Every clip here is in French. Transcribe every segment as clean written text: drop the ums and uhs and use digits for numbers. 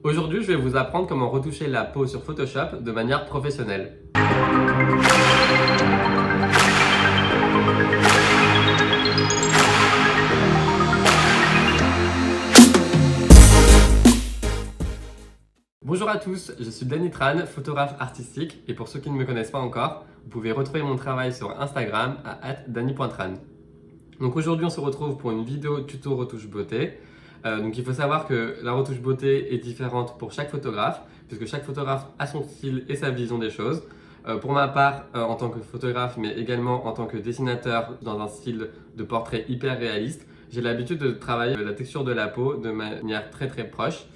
Aujourd'hui, je vais vous apprendre comment retoucher la peau sur Photoshop de manière professionnelle. Bonjour à tous, je suis Danny Tran, photographe artistique, et pour ceux qui ne me connaissent pas encore, vous pouvez retrouver mon travail sur Instagram à @danny.tran. Donc aujourd'hui on se retrouve pour une vidéo tuto retouche beauté. Donc il faut savoir que la retouche beauté est différente pour chaque photographe, puisque chaque photographe a son style et sa vision des choses. Pour ma part, en tant que photographe, mais également en tant que dessinateur dans un style de portrait hyper réaliste, j'ai l'habitude de travailler la texture de la peau de manière très proche.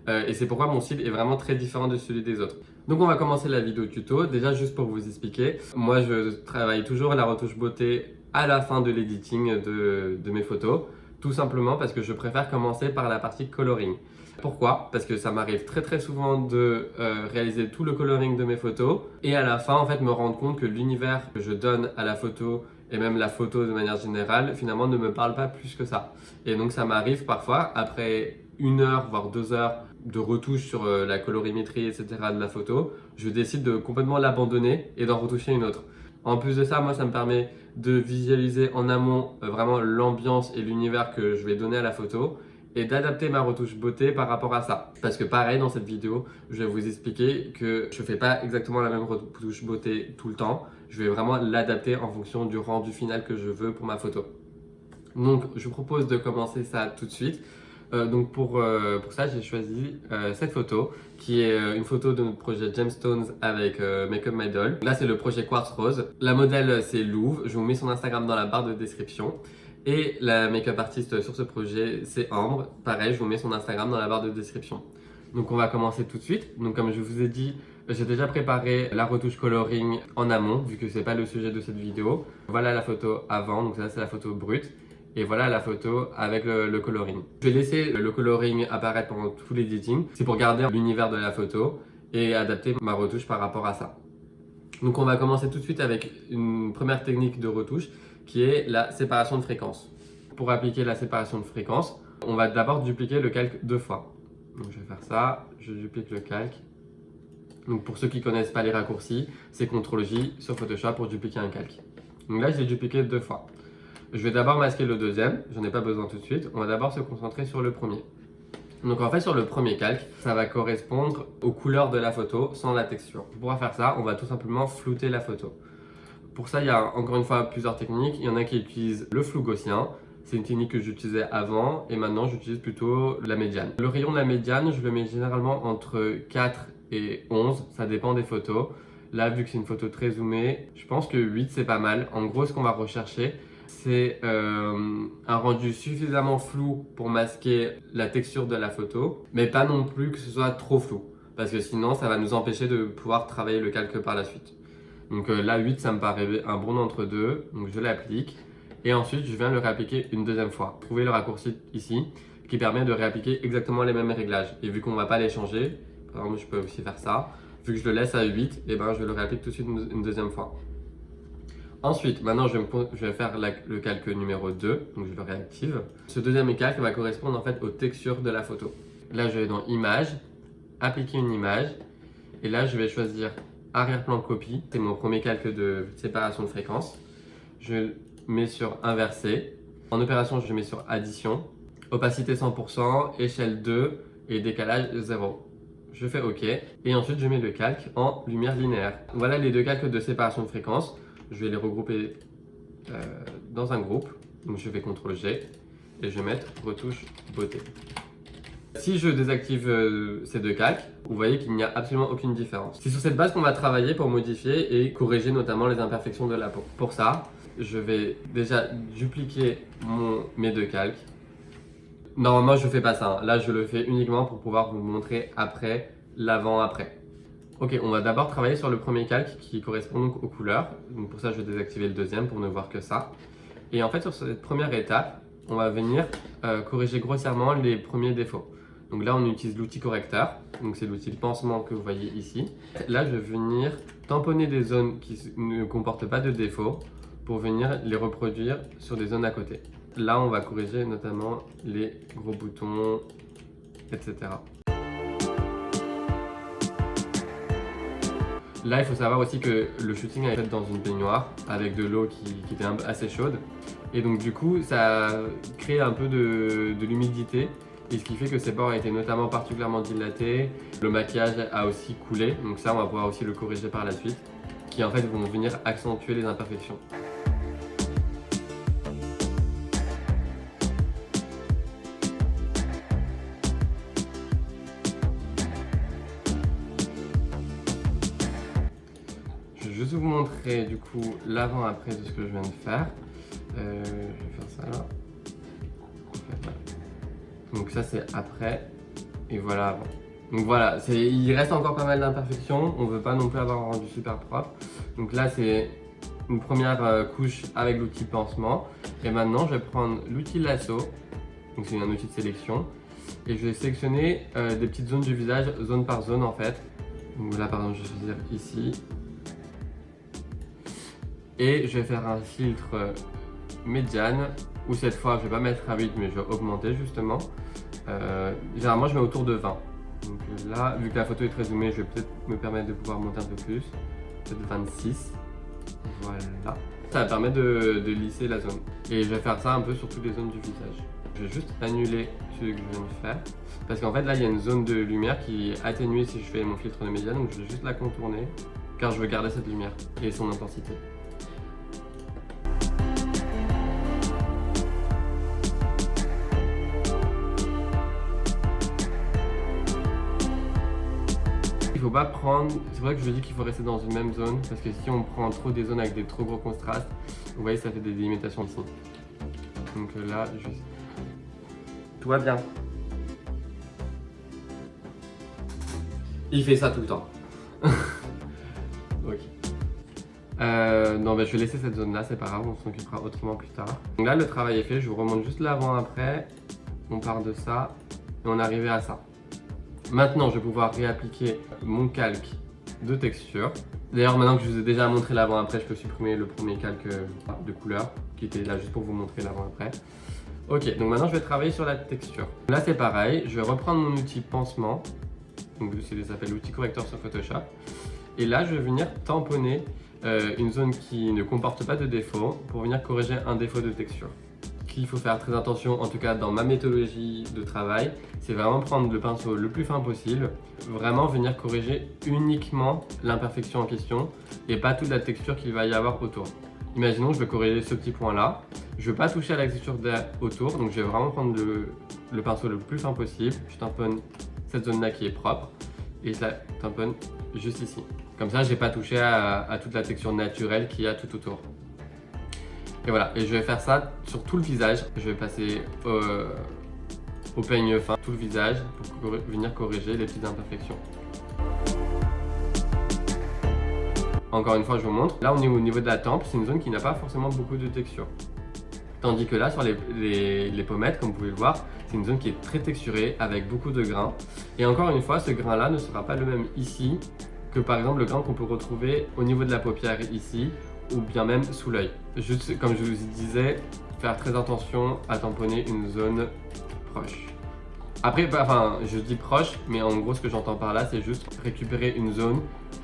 Et c'est pourquoi mon style est vraiment très différent de celui des autres. Donc on va commencer la vidéo tuto. Déjà juste pour vous expliquer, moi je travaille toujours la retouche beauté à la fin de l'editing de mes photos. Tout simplement parce que je préfère commencer par la partie coloring. Pourquoi? Parce que ça m'arrive très souvent de réaliser tout le coloring de mes photos et à la fin en fait me rendre compte que l'univers que je donne à la photo et même la photo de manière générale finalement ne me parle pas plus que ça. Et donc ça m'arrive parfois après 1 heure voire 2 heures de retouche sur la colorimétrie etc. de la photo, je décide de complètement l'abandonner et d'en retoucher une autre. En plus de ça, moi ça me permet de visualiser en amont vraiment l'ambiance et l'univers que je vais donner à la photo et d'adapter ma retouche beauté par rapport à ça. Parce que pareil, dans cette vidéo, je vais vous expliquer que je ne fais pas exactement la même retouche beauté tout le temps. Je vais vraiment l'adapter en fonction du rendu final que je veux pour ma photo. Donc, je vous propose de commencer ça tout de suite. Donc pour ça, j'ai choisi cette photo qui est une photo de notre projet Gemstones avec Make Up My Doll. Là, c'est le projet Quartz Rose. La modèle, c'est Louve. Je vous mets son Instagram dans la barre de description. Et la make-up artiste sur ce projet, c'est Ambre. Pareil, je vous mets son Instagram dans la barre de description. Donc on va commencer tout de suite. Donc comme je vous ai dit, j'ai déjà préparé la retouche coloring en amont, vu que c'est pas le sujet de cette vidéo. Voilà la photo avant, donc ça c'est la photo brute. Et voilà la photo avec le coloring. Je vais laisser le coloring apparaître pendant tout l'editing. C'est pour garder l'univers de la photo et adapter ma retouche par rapport à ça. Donc on va commencer tout de suite avec une première technique de retouche qui est la séparation de fréquence. Pour appliquer la séparation de fréquence, on va d'abord dupliquer le calque 2 fois. Donc je vais faire ça, je duplique le calque. Donc pour ceux qui ne connaissent pas les raccourcis, c'est CTRL-J sur Photoshop pour dupliquer un calque. Donc là j'ai dupliqué 2 fois. Je vais d'abord masquer le deuxième, j'en ai pas besoin tout de suite. On va d'abord se concentrer sur le premier. Donc en fait sur le premier calque, ça va correspondre aux couleurs de la photo sans la texture. Pour faire ça, on va tout simplement flouter la photo. Pour ça, il y a encore une fois plusieurs techniques. Il y en a qui utilisent le flou gaussien. C'est une technique que j'utilisais avant et maintenant j'utilise plutôt la médiane. Le rayon de la médiane, je le mets généralement entre 4 et 11, ça dépend des photos. Là, vu que c'est une photo très zoomée, je pense que 8 c'est pas mal. En gros, ce qu'on va rechercher, c'est un rendu suffisamment flou pour masquer la texture de la photo, mais pas non plus que ce soit trop flou, parce que sinon ça va nous empêcher de pouvoir travailler le calque par la suite. Donc là 8 ça me paraît un bon entre deux, donc je l'applique et ensuite je viens le réappliquer une deuxième fois. Trouvez le raccourci ici qui permet de réappliquer exactement les mêmes réglages, et vu qu'on ne va pas les changer, par exemple je peux aussi faire ça, vu que je le laisse à 8, et ben je le réapplique tout de suite une deuxième fois. Ensuite, maintenant je vais faire le calque numéro 2, donc je le réactive. Ce deuxième calque va correspondre en fait aux textures de la photo. Là je vais dans Images, appliquer une image, et là je vais choisir arrière-plan copie, c'est mon premier calque de séparation de fréquence. Je mets sur inversé, en opération je mets sur addition, opacité 100%, échelle 2 et décalage 0. Je fais OK et ensuite je mets le calque en lumière linéaire. Voilà les deux calques de séparation de fréquence. Je vais les regrouper dans un groupe. Donc je fais CTRL-G et je vais mettre retouche beauté. Si je désactive ces deux calques, vous voyez qu'il n'y a absolument aucune différence. C'est sur cette base qu'on va travailler pour modifier et corriger notamment les imperfections de la peau. Pour ça, je vais déjà dupliquer mes deux calques. Normalement, je ne fais pas ça. Là, je le fais uniquement pour pouvoir vous montrer après, l'avant-après. Ok, on va d'abord travailler sur le premier calque qui correspond donc aux couleurs. Donc pour ça, je vais désactiver le deuxième pour ne voir que ça. Et en fait, sur cette première étape, on va venir corriger grossièrement les premiers défauts. Donc là, on utilise l'outil correcteur. Donc c'est l'outil pansement que vous voyez ici. Là, je vais venir tamponner des zones qui ne comportent pas de défauts pour venir les reproduire sur des zones à côté. Là, on va corriger notamment les gros boutons, etc. Là, il faut savoir aussi que le shooting est fait dans une baignoire avec de l'eau qui était assez chaude. Et donc du coup, ça crée un peu de l'humidité. Et ce qui fait que ces pores étaient notamment particulièrement dilatés. Le maquillage a aussi coulé. Donc ça, on va pouvoir aussi le corriger par la suite. Qui en fait vont venir accentuer les imperfections. Je vais juste vous montrer du coup l'avant-après de ce que je viens de faire. Je vais faire ça là. En fait, voilà. Donc ça c'est après et voilà avant. Donc voilà, il reste encore pas mal d'imperfections. On veut pas non plus avoir un rendu super propre. Donc là c'est une première couche avec l'outil pansement. Et maintenant je vais prendre l'outil lasso. Donc c'est un outil de sélection. Et je vais sélectionner des petites zones du visage, zone par zone en fait. Donc là par exemple je vais choisir ici. Et je vais faire un filtre médiane, où cette fois je vais pas mettre à 8 mais je vais augmenter justement. Généralement je mets autour de 20. Donc là, vu que la photo est très zoomée, je vais peut-être me permettre de pouvoir monter un peu plus. Peut-être 26. Voilà. Ça va permettre de lisser la zone. Et je vais faire ça un peu sur toutes les zones du visage. Je vais juste annuler celui que je viens de faire. Parce qu'en fait là il y a une zone de lumière qui est atténuée si je fais mon filtre de médiane. Donc je vais juste la contourner. Car je veux garder cette lumière et son intensité. Il faut pas prendre, c'est pour ça que je dis qu'il faut rester dans une même zone, parce que si on prend trop des zones avec des trop gros contrastes, vous voyez ça fait des délimitations ici. Donc là, juste... Tout va bien. Il fait ça tout le temps. Ok. Non, je vais laisser cette zone là, c'est pas grave, on s'en occupera autrement plus tard. Donc là le travail est fait, je vous remonte juste l'avant-après, on part de ça, et on est arrivé à ça. Maintenant, je vais pouvoir réappliquer mon calque de texture. D'ailleurs, maintenant que je vous ai déjà montré l'avant-après, je peux supprimer le premier calque de couleur qui était là juste pour vous montrer l'avant-après. Ok, donc maintenant je vais travailler sur la texture. Là, c'est pareil, je vais reprendre mon outil pansement. Donc, ça s'appelle l'outil correcteur sur Photoshop. Et là, je vais venir tamponner une zone qui ne comporte pas de défaut pour venir corriger un défaut de texture. Il faut faire très attention, en tout cas dans ma méthodologie de travail, c'est vraiment prendre le pinceau le plus fin possible, vraiment venir corriger uniquement l'imperfection en question et pas toute la texture qu'il va y avoir autour. Imaginons je veux corriger ce petit point là, je ne veux pas toucher à la texture autour, donc je vais vraiment prendre le pinceau le plus fin possible, je tamponne cette zone là qui est propre et je la tamponne juste ici. Comme ça je n'ai pas touché à toute la texture naturelle qu'il y a tout autour. Et voilà, et je vais faire ça sur tout le visage. Je vais passer au peigne fin tout le visage pour venir corriger les petites imperfections. Encore une fois, je vous montre. Là, on est au niveau de la tempe. C'est une zone qui n'a pas forcément beaucoup de texture. Tandis que là, sur les pommettes, comme vous pouvez le voir, c'est une zone qui est très texturée avec beaucoup de grains. Et encore une fois, ce grain-là ne sera pas le même ici que par exemple le grain qu'on peut retrouver au niveau de la paupière ici, ou bien même sous l'œil. Juste comme je vous disais, faire très attention à tamponner une zone proche. Après, je dis proche, mais en gros ce que j'entends par là, c'est juste récupérer une zone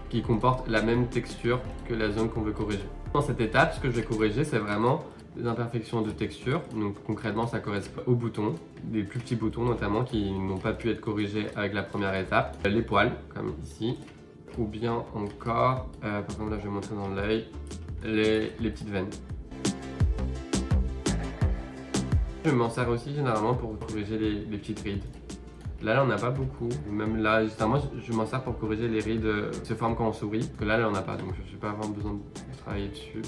qui comporte la même texture que la zone qu'on veut corriger. Dans cette étape, ce que je vais corriger, c'est vraiment des imperfections de texture. Donc concrètement, ça correspond aux boutons, des plus petits boutons notamment qui n'ont pas pu être corrigés avec la première étape. Les poils, comme ici, ou bien encore, par exemple là je vais montrer dans l'œil, les petites veines. Je m'en sers aussi généralement pour corriger les petites rides. Là on n'a pas beaucoup, même là justement je m'en sers pour corriger les rides qui se forment quand on sourit, que là on n'a pas, donc je n'ai pas vraiment besoin de travailler dessus.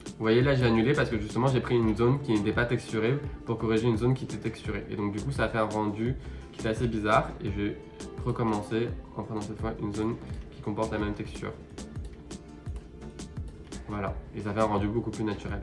Vous voyez là j'ai annulé parce que justement j'ai pris une zone qui n'était pas texturée pour corriger une zone qui était texturée. Et donc du coup ça a fait un rendu qui est assez bizarre et je vais recommencer en prenant cette fois une zone qui comporte la même texture. Voilà, et ça fait un rendu beaucoup plus naturel.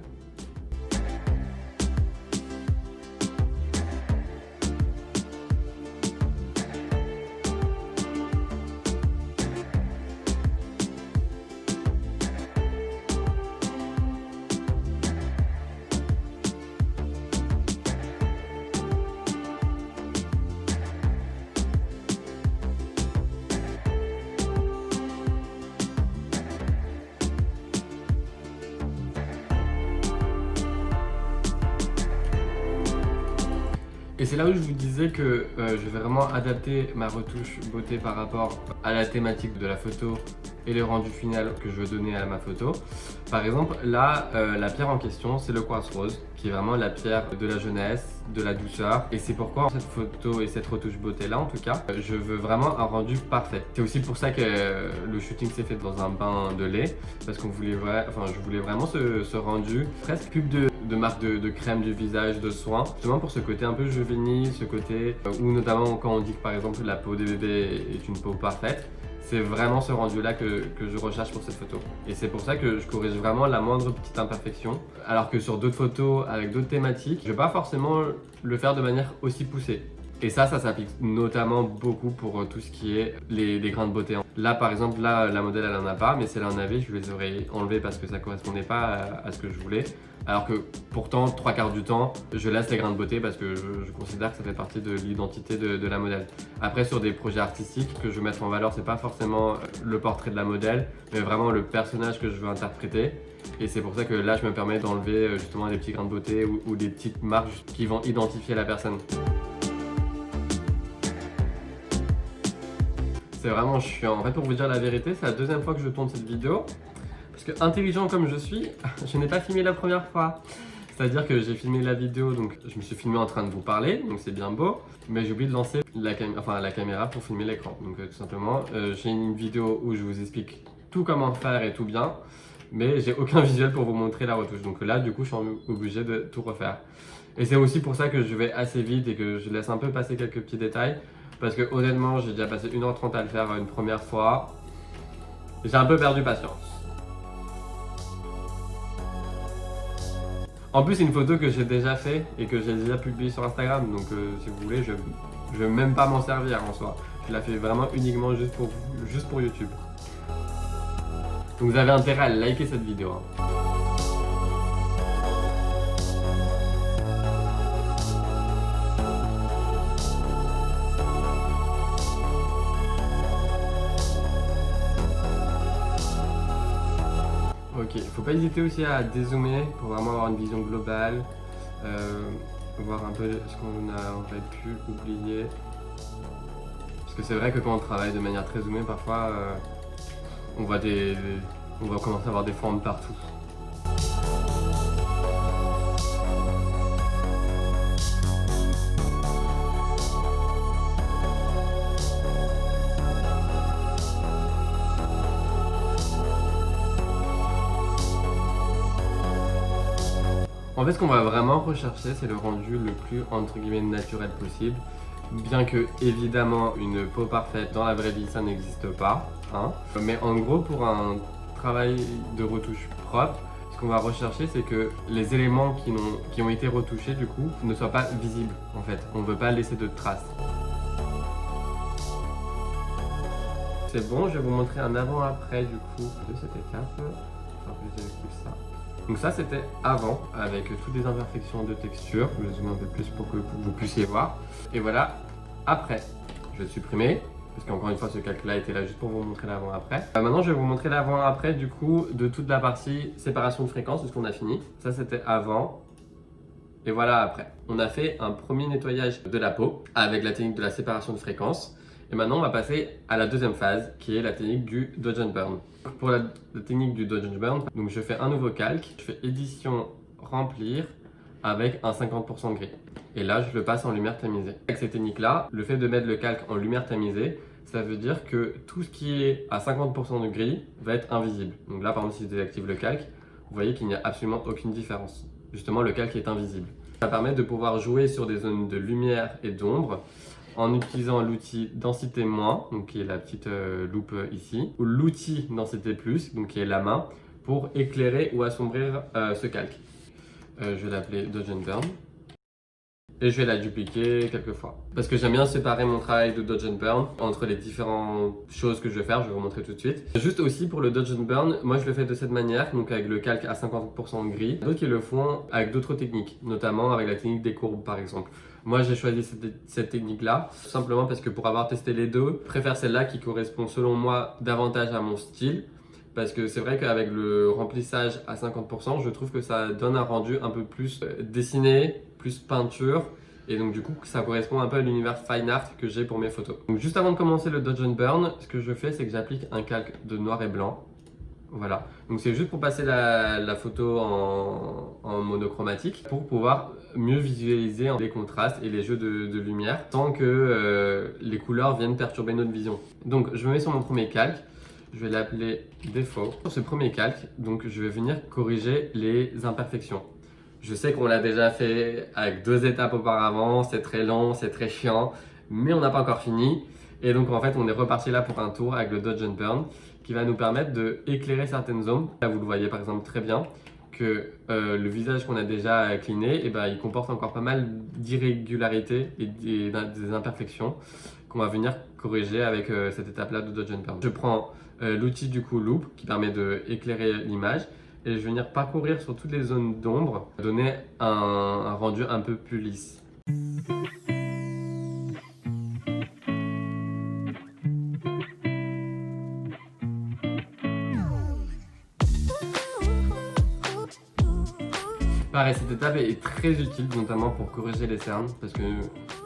c'est là où je vous disais que je vais vraiment adapter ma retouche beauté par rapport à la thématique de la photo et le rendu final que je veux donner à ma photo. Par exemple, là, la pierre en question, c'est le quartz rose, qui est vraiment la pierre de la jeunesse, de la douceur. Et c'est pourquoi cette photo et cette retouche beauté là, en tout cas, je veux vraiment un rendu parfait. C'est aussi pour ça que le shooting s'est fait dans un bain de lait, parce qu'on voulait, je voulais vraiment ce rendu presque pub de marque de crème du visage, de soins, justement pour ce côté un peu juvénile, ce côté où notamment quand on dit que par exemple la peau des bébés est une peau parfaite. C'est vraiment ce rendu-là que je recherche pour cette photo. Et c'est pour ça que je corrige vraiment la moindre petite imperfection. Alors que sur d'autres photos avec d'autres thématiques, je ne vais pas forcément le faire de manière aussi poussée. Et ça s'applique notamment beaucoup pour tout ce qui est les grains de beauté. Là, par exemple, là, la modèle, elle en a pas, mais si elle en avait, je les aurais enlevés parce que ça correspondait pas à ce que je voulais. Alors que pourtant, 3/4 du temps, je laisse les grains de beauté parce que je considère que ça fait partie de l'identité de la modèle. Après, sur des projets artistiques que je veux mettre en valeur, c'est pas forcément le portrait de la modèle, mais vraiment le personnage que je veux interpréter. Et c'est pour ça que là, je me permets d'enlever justement des petits grains de beauté ou des petites marques qui vont identifier la personne. C'est vraiment chiant. En fait, pour vous dire la vérité, c'est la deuxième fois que je tourne cette vidéo. Parce que intelligent comme je suis, je n'ai pas filmé la première fois. C'est-à-dire que j'ai filmé la vidéo, donc je me suis filmé en train de vous parler, donc c'est bien beau. Mais j'ai oublié de lancer la caméra pour filmer l'écran. Donc tout simplement, j'ai une vidéo où je vous explique tout comment faire et tout bien. Mais j'ai aucun visuel pour vous montrer la retouche. Donc là, du coup, je suis obligé de tout refaire. Et c'est aussi pour ça que je vais assez vite et que je laisse un peu passer quelques petits détails. Parce que honnêtement, j'ai déjà passé 1h30 à le faire une première fois. J'ai un peu perdu patience. En plus, c'est une photo que j'ai déjà fait et que j'ai déjà publiée sur Instagram. Donc si vous voulez, je ne vais même pas m'en servir en soi. Je la fais vraiment uniquement juste pour YouTube. Donc vous avez intérêt à liker cette vidéo. Ok, faut pas hésiter aussi à dézoomer pour vraiment avoir une vision globale, voir un peu ce qu'on aurait pu oublier. Parce que c'est vrai que quand on travaille de manière très zoomée, parfois on va commencer à avoir des formes partout. En fait, ce qu'on va vraiment rechercher, c'est le rendu le plus entre guillemets naturel possible. Bien que évidemment une peau parfaite dans la vraie vie ça n'existe pas, hein. Mais en gros pour un travail de retouche propre, ce qu'on va rechercher c'est que les éléments qui ont été retouchés du coup ne soient pas visibles en fait. On ne veut pas laisser de traces. C'est bon, je vais vous montrer un avant-après du coup de cette étape. Ça. Donc ça c'était avant avec toutes les imperfections de texture. Je vais zoomer un peu plus pour que vous puissiez voir. Et voilà après. Je vais le supprimer parce qu'encore une fois ce calque là était là juste pour vous montrer l'avant-après. Maintenant je vais vous montrer l'avant-après du coup de toute la partie séparation de fréquences de ce qu'on a fini. Ça c'était avant. Et voilà après. On a fait un premier nettoyage de la peau avec la technique de la séparation de fréquences. Et maintenant on va passer à la deuxième phase qui est la technique du Dodge and Burn. Pour la technique du Dodge and Burn, donc je fais un nouveau calque, je fais édition remplir avec un 50% gris. Et là je le passe en lumière tamisée. Avec cette technique là, le fait de mettre le calque en lumière tamisée, ça veut dire que tout ce qui est à 50% de gris va être invisible. Donc là par exemple si je désactive le calque, vous voyez qu'il n'y a absolument aucune différence. Justement le calque est invisible. Ça permet de pouvoir jouer sur des zones de lumière et d'ombre en utilisant l'outil densité moins, donc qui est la petite loupe ici, ou l'outil densité plus, donc qui est la main, pour éclairer ou assombrir ce calque. Je vais l'appeler Dodge and Burn. Et je vais la dupliquer quelques fois. Parce que j'aime bien séparer mon travail de Dodge and Burn entre les différentes choses que je vais faire, je vais vous montrer tout de suite. Juste aussi pour le Dodge and Burn, moi je le fais de cette manière, donc avec le calque à 50% de gris. D'autres qui le font avec d'autres techniques, notamment avec la technique des courbes par exemple. Moi j'ai choisi cette technique-là, tout simplement parce que pour avoir testé les deux, je préfère celle-là qui correspond selon moi davantage à mon style. Parce que c'est vrai qu'avec le remplissage à 50%, je trouve que ça donne un rendu un peu plus dessiné, plus peinture. Et donc du coup, ça correspond un peu à l'univers fine art que j'ai pour mes photos. Donc juste avant de commencer le Dodge and Burn, ce que je fais, c'est que j'applique un calque de noir et blanc. Voilà, donc c'est juste pour passer la photo en monochromatique pour pouvoir mieux visualiser les contrastes et les jeux de lumière sans que les couleurs viennent perturber notre vision. Donc je me mets sur mon premier calque, je vais l'appeler défaut. Sur ce premier calque, donc je vais venir corriger les imperfections. Je sais qu'on l'a déjà fait avec 2 étapes auparavant, c'est très long, c'est très chiant, mais on n'a pas encore fini. Et donc en fait, on est reparti là pour un tour avec le Dodge and Burn qui va nous permettre d'éclairer certaines zones. Là, vous le voyez par exemple très bien que le visage qu'on a déjà cliné, il comporte encore pas mal d'irrégularités et des imperfections qu'on va venir corriger avec cette étape-là de Dodge and Burn. Je prends l'outil du coup Loop qui permet d'éclairer l'image et je vais venir parcourir sur toutes les zones d'ombre, donner un rendu un peu plus lisse. Pareil, cette étape est très utile, notamment pour corriger les cernes, parce que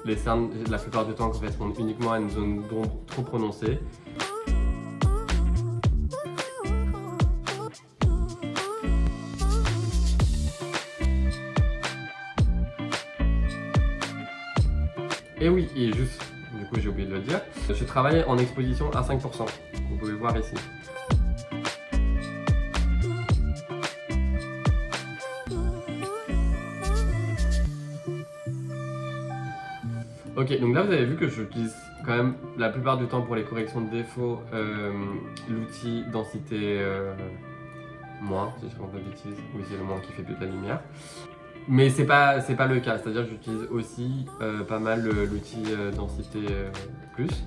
les cernes, la plupart du temps, correspondent uniquement à une zone d'ombre trop prononcée. Et oui, et juste, du coup j'ai oublié de le dire, je travaille en exposition à 5%, vous pouvez voir ici. Ok, donc là vous avez vu que j'utilise quand même la plupart du temps pour les corrections de défauts l'outil densité moins, si je ne pas de bêtises, oui c'est le moins qui fait plus de la lumière. Mais c'est pas le cas, c'est-à-dire que j'utilise aussi pas mal l'outil densité plus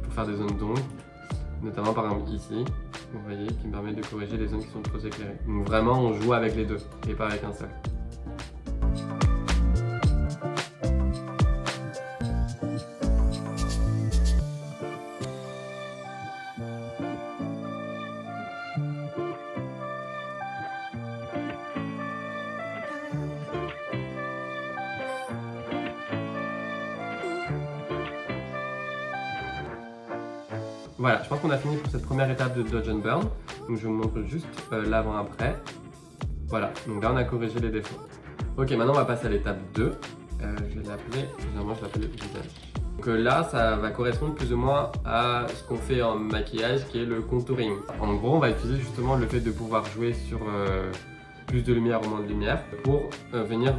pour faire des zones d'ombre, notamment par exemple ici, vous voyez, qui me permet de corriger les zones qui sont trop éclairées. Donc vraiment on joue avec les deux et pas avec un seul. Voilà, je pense qu'on a fini pour cette première étape de Dodge and Burn. Donc je vous montre juste l'avant-après. Voilà, donc là on a corrigé les défauts. Ok, maintenant on va passer à l'étape 2. Je vais l'appeler, généralement je l'appelle le visage. Donc là, ça va correspondre plus ou moins à ce qu'on fait en maquillage qui est le contouring. En gros, on va utiliser justement le fait de pouvoir jouer sur plus de lumière ou moins de lumière pour venir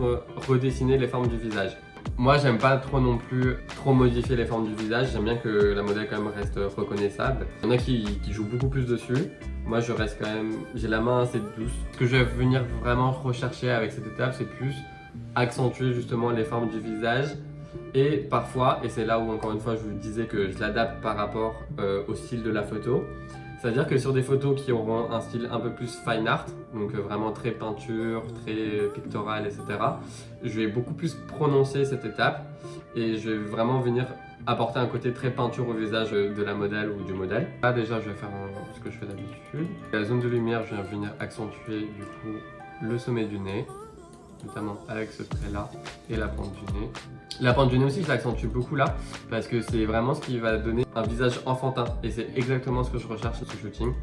redessiner les formes du visage. Moi, j'aime pas trop non plus modifier les formes du visage. J'aime bien que la modèle quand même reste reconnaissable. Il y en a qui jouent beaucoup plus dessus. Moi, je reste quand même, j'ai la main assez douce. Ce que je vais venir vraiment rechercher avec cette étape, c'est plus accentuer justement les formes du visage. Et parfois, et c'est là où encore une fois je vous disais que je l'adapte par rapport au style de la photo. C'est-à-dire que sur des photos qui auront un style un peu plus fine art, donc vraiment très peinture, très pictoral, etc., je vais beaucoup plus prononcer cette étape et je vais vraiment venir apporter un côté très peinture au visage de la modèle ou du modèle. Là déjà je vais faire ce que je fais d'habitude. La zone de lumière, je vais venir accentuer du coup le sommet du nez, notamment avec ce trait là et la pointe du nez. La pointe du nez aussi je l'accentue beaucoup là parce que c'est vraiment ce qui va donner un visage enfantin et c'est exactement ce que je recherche sur ce shooting.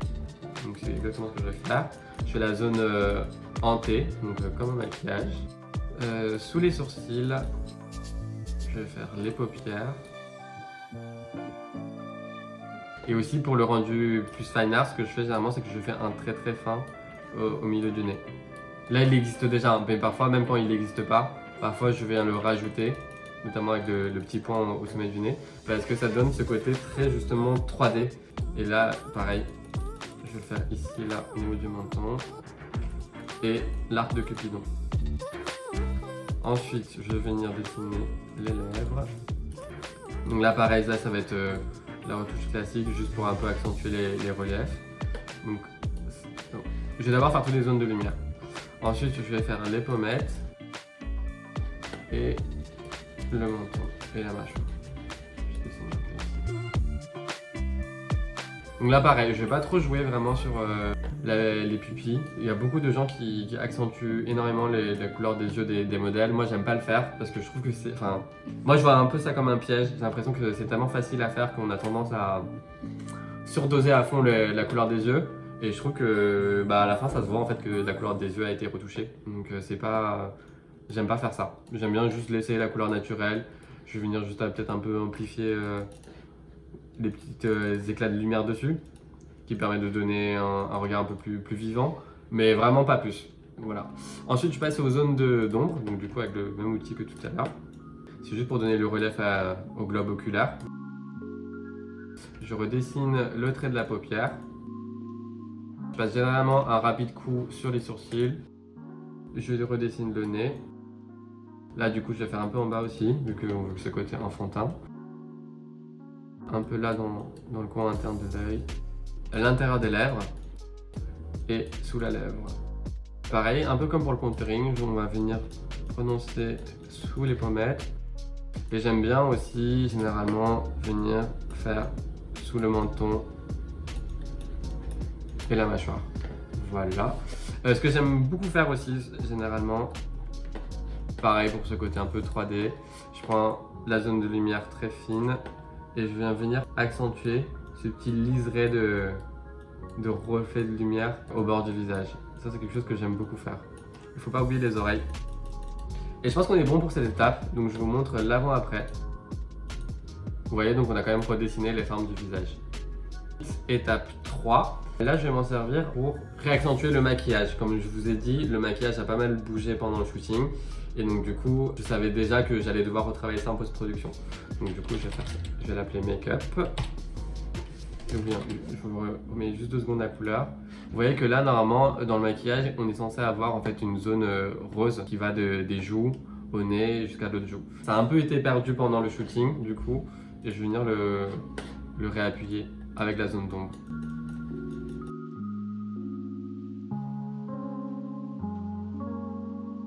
Donc c'est exactement ce que je vais faire. Je fais la zone hantée, donc comme un maquillage. Sous les sourcils, je vais faire les paupières. Et aussi pour le rendu plus fine art, ce que je fais généralement c'est que je fais un trait très fin au milieu du nez. Là il existe déjà, mais parfois même quand il n'existe pas, parfois je viens le rajouter, notamment avec le petit point au sommet du nez, parce que ça donne ce côté très justement 3D. Et là pareil, je vais le faire ici, là, au niveau du menton, et l'arc de Cupidon. Ensuite, je vais venir dessiner les lèvres. Donc là pareil, là ça va être la retouche classique, juste pour un peu accentuer les reliefs. Donc, je vais d'abord faire toutes les zones de lumière. Ensuite, je vais faire les pommettes et le menton et la mâchoire. Donc là, pareil, je vais pas trop jouer vraiment sur les pupilles. Il y a beaucoup de gens qui accentuent énormément la couleur des yeux des modèles. Moi, j'aime pas le faire parce que je trouve que c'est... Enfin, moi, je vois un peu ça comme un piège. J'ai l'impression que c'est tellement facile à faire qu'on a tendance à surdoser à fond la couleur des yeux. Et je trouve que à la fin, ça se voit en fait que la couleur des yeux a été retouchée. Donc, c'est pas... J'aime pas faire ça. J'aime bien juste laisser la couleur naturelle. Je vais venir juste peut-être un peu amplifier les petits éclats de lumière dessus, qui permet de donner un regard un peu plus vivant, mais vraiment pas plus. Voilà. Ensuite, je passe aux zones d'ombre, donc du coup avec le même outil que tout à l'heure. C'est juste pour donner le relief au globe oculaire. Je redessine le trait de la paupière. Je passe généralement un rapide coup sur les sourcils. Je redessine le nez. Là, du coup, je vais faire un peu en bas aussi, vu que ce côté enfantin. Un peu là dans le coin interne de l'œil. À l'intérieur des lèvres et sous la lèvre. Pareil, un peu comme pour le contouring, on va venir prononcer sous les pommettes. Et j'aime bien aussi généralement venir faire sous le menton et la mâchoire. Voilà. Ce que j'aime beaucoup faire aussi généralement, pareil pour ce côté un peu 3D, je prends la zone de lumière très fine et je viens venir accentuer ce petit liseré de reflet de lumière au bord du visage. Ça, c'est quelque chose que j'aime beaucoup faire. Il ne faut pas oublier les oreilles. Et je pense qu'on est bon pour cette étape, donc je vous montre l'avant-après. Vous voyez, donc on a quand même redessiné les formes du visage. Étape 3. Là, je vais m'en servir pour réaccentuer le maquillage. Comme je vous ai dit, le maquillage a pas mal bougé pendant le shooting. Et donc du coup, je savais déjà que j'allais devoir retravailler ça en post-production. Donc du coup, je vais faire ça. Je vais l'appeler make-up. Je vous remets juste 2 secondes la couleur. Vous voyez que là, normalement, dans le maquillage, on est censé avoir en fait une zone rose qui va des joues au nez jusqu'à l'autre joue. Ça a un peu été perdu pendant le shooting, du coup, et je vais venir le réappuyer avec la zone d'ombre.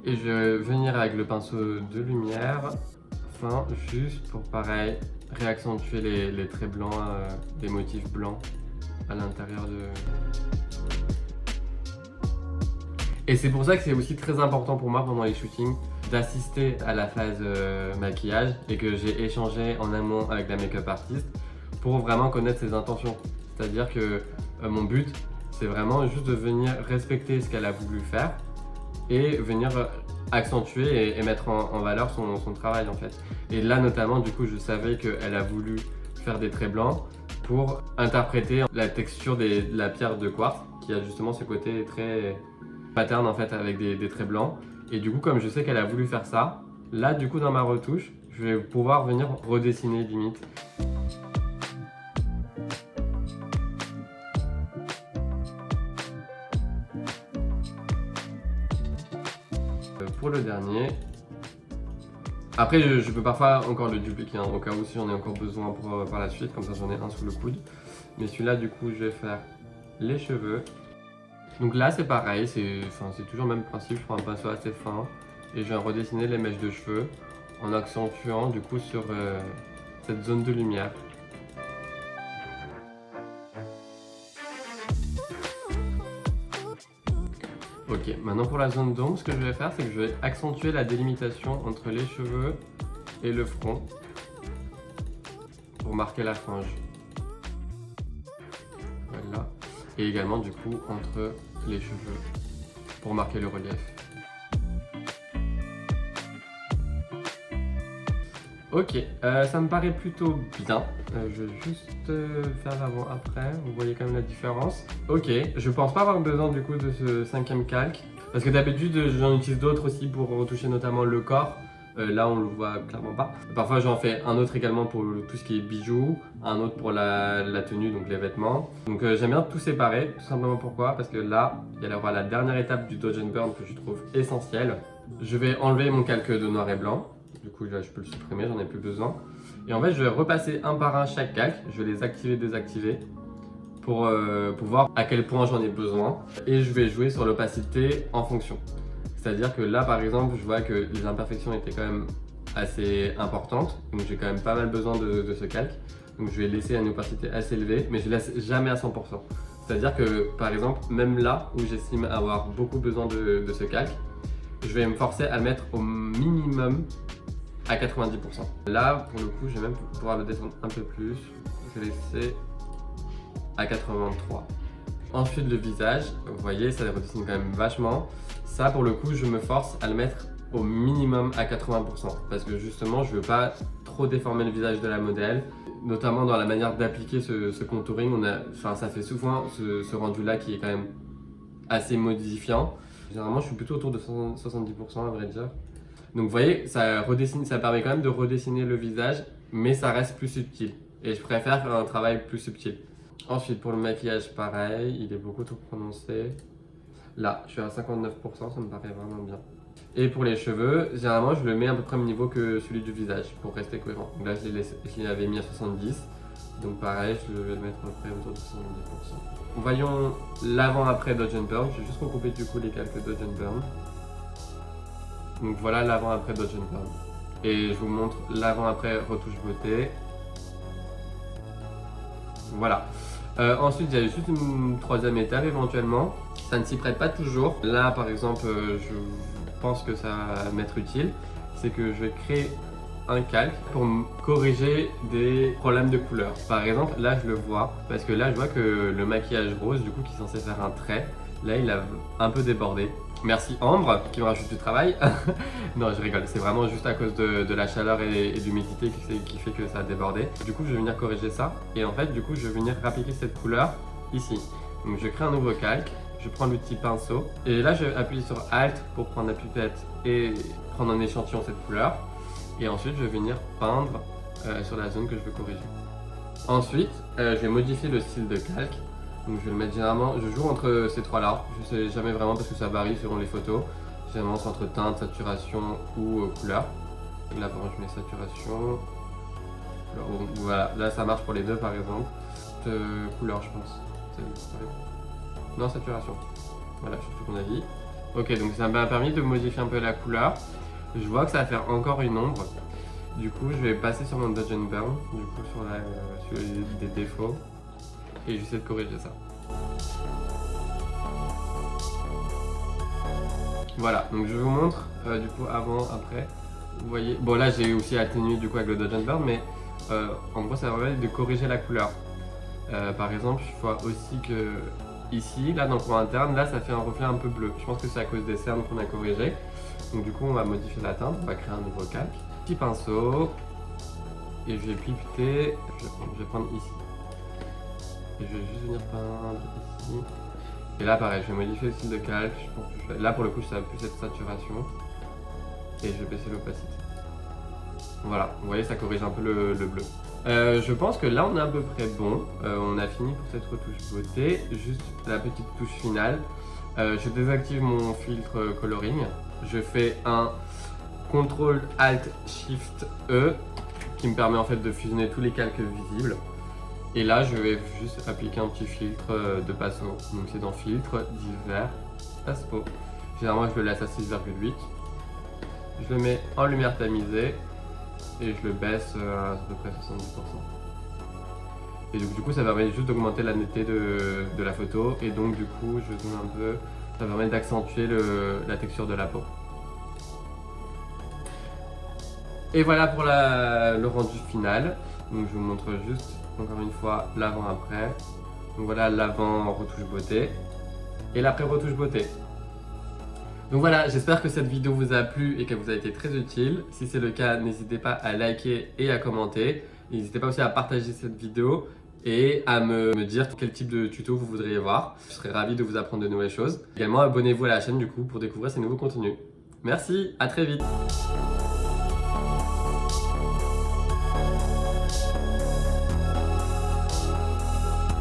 Et je vais venir avec le pinceau de lumière, fin, juste pour pareil, réaccentuer les traits blancs, des motifs blancs à l'intérieur de... Et c'est pour ça que c'est aussi très important pour moi pendant les shootings d'assister à la phase maquillage et que j'ai échangé en amont avec la make-up artiste pour vraiment connaître ses intentions. C'est-à-dire que mon but, c'est vraiment juste de venir respecter ce qu'elle a voulu faire et venir accentuer et mettre en valeur son travail en fait. Et là notamment, du coup, je savais qu'elle a voulu faire des traits blancs pour interpréter la texture de la pierre de quartz qui a justement ce côté très pattern en fait avec des traits blancs. Et du coup, comme je sais qu'elle a voulu faire ça, là du coup dans ma retouche, je vais pouvoir venir redessiner limite. Pour le dernier. Après, je peux parfois encore le dupliquer, hein, au cas où si j'en ai encore besoin par la suite, comme ça j'en ai un sous le coude. Mais celui-là, du coup, je vais faire les cheveux. Donc là, c'est pareil, c'est toujours le même principe. Je prends un pinceau assez fin et je viens redessiner les mèches de cheveux en accentuant du coup sur cette zone de lumière. Ok, maintenant pour la zone d'ombre, ce que je vais faire, c'est que je vais accentuer la délimitation entre les cheveux et le front pour marquer la frange. Voilà. Et également du coup entre les cheveux pour marquer le relief. Ok, ça me paraît plutôt bien. Je vais juste faire l'avant-après, vous voyez quand même la différence. Ok, je pense pas avoir besoin du coup de ce 5e calque. Parce que d'habitude j'en utilise d'autres aussi pour retoucher notamment le corps. Là on le voit clairement pas. Parfois j'en fais un autre également pour tout ce qui est bijoux, un autre pour la tenue, donc les vêtements. Donc j'aime bien tout séparer, tout simplement pourquoi? Parce que là, il y aura la dernière étape du Dodge and Burn que je trouve essentielle. Je vais enlever mon calque de noir et blanc. Du coup là je peux le supprimer, j'en ai plus besoin. Et en fait je vais repasser un par un chaque calque, je vais les activer, désactiver pour voir à quel point j'en ai besoin. Et je vais jouer sur l'opacité en fonction. C'est-à-dire que là par exemple je vois que les imperfections étaient quand même assez importantes. Donc j'ai quand même pas mal besoin de ce calque. Donc je vais laisser une opacité assez élevée, mais je laisse jamais à 100%. C'est-à-dire que par exemple, même là où j'estime avoir beaucoup besoin de ce calque, je vais me forcer à le mettre au minimum à 90%. Là, pour le coup, je vais même pouvoir le descendre un peu plus. Je vais laisser à 83. Ensuite, le visage, vous voyez, ça redessine quand même vachement. Ça, pour le coup, je me force à le mettre au minimum à 80% parce que justement, je veux pas trop déformer le visage de la modèle, notamment dans la manière d'appliquer ce contouring. Ça fait souvent ce rendu-là qui est quand même assez modifiant. Généralement, je suis plutôt autour de 70% à vrai dire. Donc vous voyez, ça permet quand même de redessiner le visage, mais ça reste plus subtil. Et je préfère faire un travail plus subtil. Ensuite, pour le maquillage, pareil, il est beaucoup trop prononcé. Là, je suis à 59%, ça me paraît vraiment bien. Et pour les cheveux, généralement, je le mets à peu près au même niveau que celui du visage, pour rester cohérent. Donc là, je l'avais mis à 70. Donc pareil, je vais le mettre à peu près autour de 70%. Voyons l'avant-après Dodge & Burn. Je vais juste recouper du coup les calques Dodge & Burn. Donc voilà l'avant-après Dodge & Burn. Et je vous montre l'avant-après retouche beauté. Voilà. Ensuite, il y a juste une troisième étape éventuellement. Ça ne s'y prête pas toujours. Là, par exemple, je pense que ça va m'être utile. C'est que je vais créer un calque pour corriger des problèmes de couleur. Par exemple, là, je le vois parce que là, je vois que le maquillage rose, du coup, qui est censé faire un trait, là, il a un peu débordé. Merci Ambre qui me rajoute du travail. Non, je rigole, c'est vraiment juste à cause de la chaleur et d'humidité qui fait que ça a débordé. Du coup, je vais venir corriger ça. Et en fait, du coup, je vais venir appliquer cette couleur ici. Donc, je crée un nouveau calque. Je prends le petit pinceau. Et là, je appuie sur Alt pour prendre la pipette et prendre un échantillon de cette couleur. Et ensuite, je vais venir peindre sur la zone que je veux corriger. Ensuite, je vais modifier le style de calque. Donc je vais le mettre généralement, je joue entre ces trois-là, je sais jamais vraiment parce que ça varie selon les photos. Généralement c'est entre teinte, saturation ou couleur. Donc là par exemple je mets saturation. Voilà, là ça marche pour les deux par exemple. Couleur je pense. Non, saturation. Voilà, je sais ce qu'on a dit. Ok, donc ça m'a permis de modifier un peu la couleur. Je vois que ça va faire encore une ombre. Du coup je vais passer sur mon Dodge & Burn, du coup sur des défauts. Et j'essaie de corriger ça. Voilà, donc je vous montre du coup avant, après. Vous voyez, bon là j'ai aussi atténué du coup avec le Dodge & Burn, mais en gros ça va permettre de corriger la couleur. Par exemple, je vois aussi que ici, là dans le coin interne, là ça fait un reflet un peu bleu. Je pense que c'est à cause des cernes qu'on a corrigé. Donc du coup on va modifier la teinte, on va créer un nouveau calque. Petit pinceau, et je vais pipeter, je vais prendre ici. Et je vais juste venir peindre ici. Et là pareil, je vais modifier le style de calque. Là pour le coup ça va plus être saturation. Et je vais baisser l'opacité. Voilà, vous voyez ça corrige un peu le bleu. Je pense que là on est à peu près bon. On a fini pour cette retouche beauté. Juste la petite touche finale. Je désactive mon filtre coloring. Je fais un CTRL ALT SHIFT E qui me permet en fait de fusionner tous les calques visibles. Et là, je vais juste appliquer un petit filtre de Passo. Donc c'est dans Filtre, Divers, Passo. Généralement, je le laisse à 6,8. Je le mets en lumière tamisée et je le baisse à peu près 70%. Et donc, du coup, ça permet juste d'augmenter la netteté de la photo. Et donc, du coup, je zoome un peu. Ça permet d'accentuer la texture de la peau. Et voilà pour le rendu final. Donc, je vous montre juste encore une fois l'avant-après. Donc voilà l'avant retouche beauté et l'après retouche beauté. Donc voilà, j'espère que cette vidéo vous a plu et qu'elle vous a été très utile. Si c'est le cas, n'hésitez pas à liker et à commenter. N'hésitez pas aussi à partager cette vidéo et à me dire quel type de tuto vous voudriez voir. Je serais ravi de vous apprendre de nouvelles choses. Également, abonnez-vous à la chaîne du coup pour découvrir ces nouveaux contenus. Merci, à très vite.